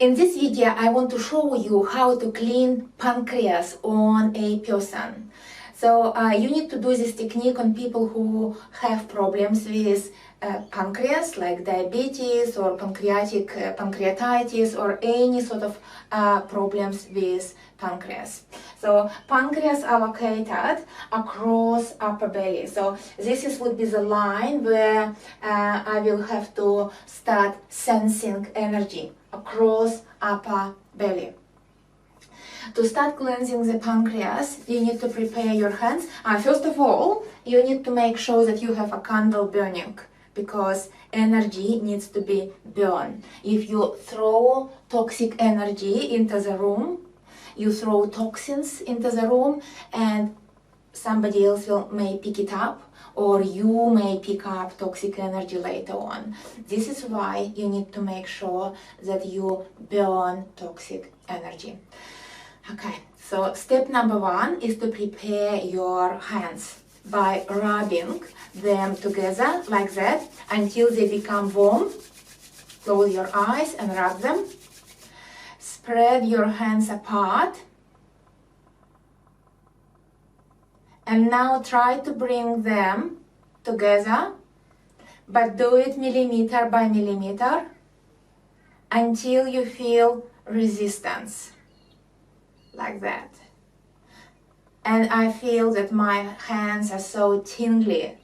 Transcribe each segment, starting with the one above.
In this video, I want to show you how to clean pancreas on a person. So you need to do this technique on people who have problems with pancreas, like diabetes or pancreatitis or any sort of problems with pancreas. So pancreas are located across upper belly. So this would be the line where I will have to start sensing energy across upper belly. To start cleansing the pancreas, you need to prepare your hands. First of all, you need to make sure that you have a candle burning, because energy needs to be burned. If you throw toxic energy into the room, you throw toxins into the room, and somebody else may pick it up, or you may pick up toxic energy later on. This is why you need to make sure that you burn toxic energy. Okay, so step number 1 is to prepare your hands by rubbing them together like that until they become warm. Close your eyes and rub them. Spread your hands apart. And now try to bring them together, but do it millimeter by millimeter until you feel resistance, like that. And I feel that my hands are so tingly.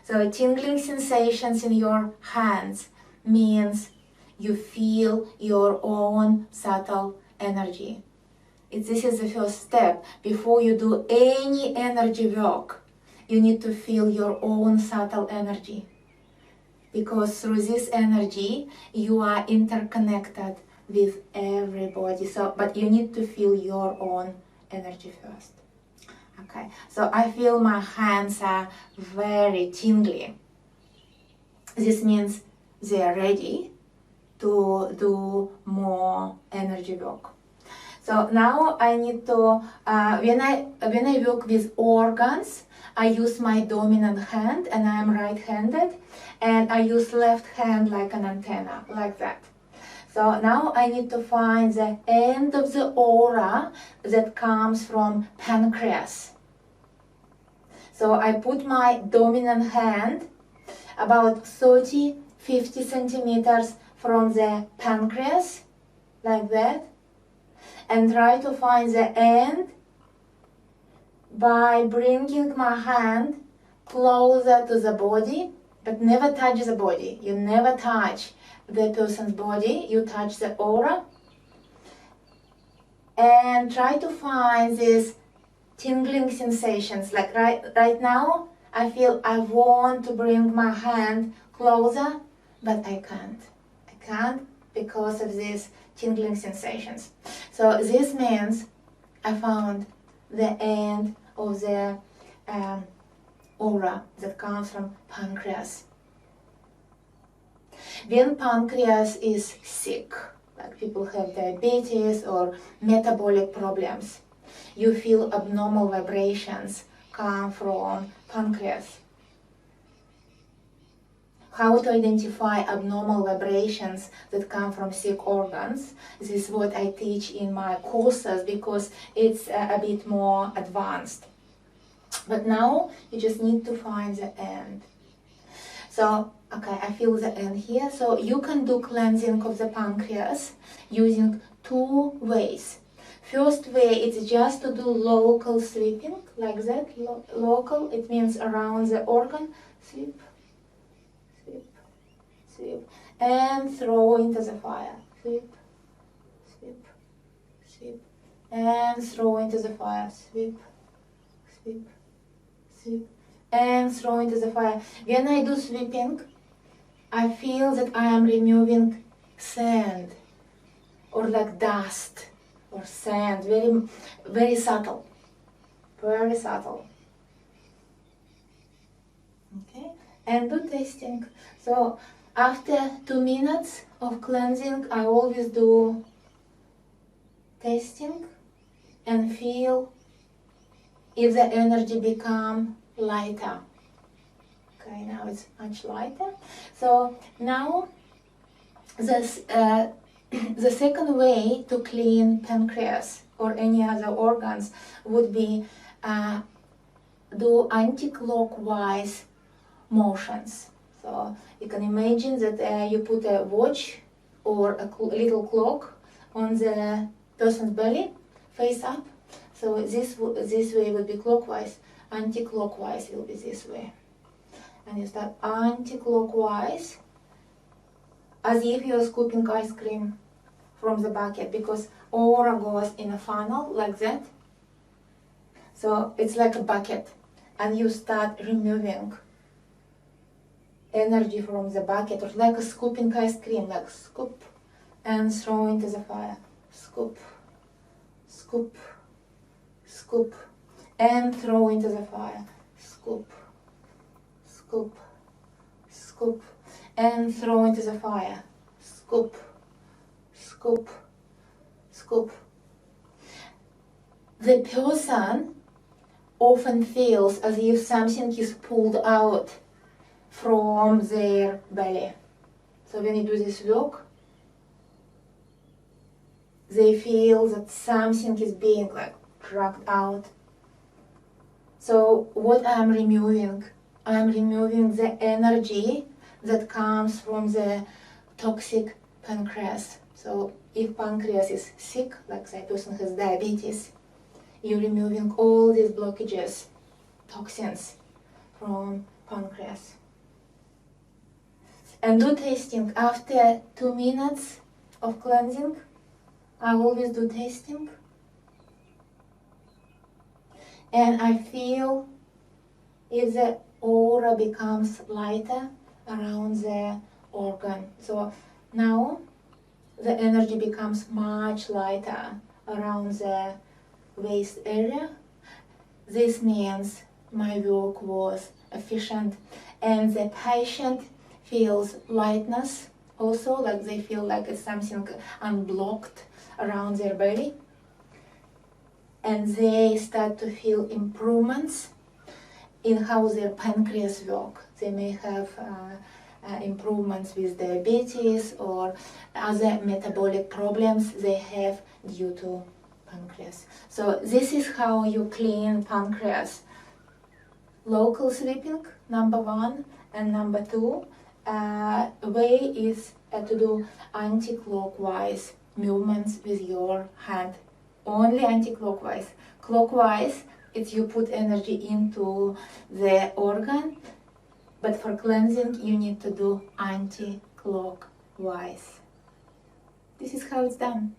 So tingling sensations in your hands means you feel your own subtle energy. This is the first step. Before you do any energy work, you need to feel your own subtle energy. Because through this energy, you are interconnected with everybody. But you need to feel your own energy first. Okay, so I feel my hands are very tingly. This means they are ready to do more energy work. So now I need to, when I work with organs, I use my dominant hand, and I am right-handed, and I use left hand like an antenna, like that. So now I need to find the end of the aura that comes from pancreas. So I put my dominant hand about 30-50 centimeters from the pancreas, like that, and try to find the end by bringing my hand closer to the body, but never touch the body. You never touch the person's body, you touch the aura. And try to find these tingling sensations. Like right now, I feel I want to bring my hand closer, but I can't. I can't because of these tingling sensations. So this means I found the end of the aura that comes from pancreas. When pancreas is sick, like people have diabetes or metabolic problems, you feel abnormal vibrations come from pancreas. How to identify abnormal vibrations that come from sick organs. This is what I teach in my courses because it's a bit more advanced. But now you just need to find the end. So, okay, I feel the end here. So you can do cleansing of the pancreas using 2 ways. First way is just to do local sweeping, like that. Local, it means around the organ. Sweep. Sweep, sweep, and throw into the fire. Sweep, sweep, sweep, and throw into the fire. Sweep, sweep, sweep, and throw into the fire. When I do sweeping, I feel that I am removing sand, or like dust, or sand, very, very subtle, very subtle. Okay. And do tasting. So after 2 minutes of cleansing, I always do tasting and feel if the energy become lighter. Okay, now it's much lighter. So now this The second way to clean pancreas or any other organs would be do anti-clockwise motions. So you can imagine that you put a watch or a little clock on the person's belly, face up. So this way would be clockwise, anti-clockwise will be this way. And you start anti-clockwise, as if you're scooping ice cream from the bucket, because aura goes in a funnel like that. So it's like a bucket, and you start removing energy from the bucket, or like a scooping ice cream, like scoop and throw into the fire. Scoop, scoop, scoop, and throw into the fire. Scoop, scoop, scoop, and throw into the fire. Scoop, scoop, scoop. The person often feels as if something is pulled out from their belly. So when you do this work, they feel that something is being like dragged out. So what I'm removing the energy that comes from the toxic pancreas. So if pancreas is sick, like the person has diabetes, you're removing all these blockages, toxins from pancreas. And do tasting after 2 minutes of cleansing. I always do tasting. And I feel if the aura becomes lighter around the organ. So now the energy becomes much lighter around the waist area. This means my work was efficient, and the patient feels lightness also, like they feel like it's something unblocked around their belly, and they start to feel improvements in how their pancreas work. They may have improvements with diabetes or other metabolic problems they have due to pancreas. So this is how you clean pancreas. Local sweeping, number 1, and number 2 way is to do anti-clockwise movements with your hand. Only anti-clockwise. Clockwise, it's you put energy into the organ, but for cleansing you need to do anti-clockwise. This is how it's done.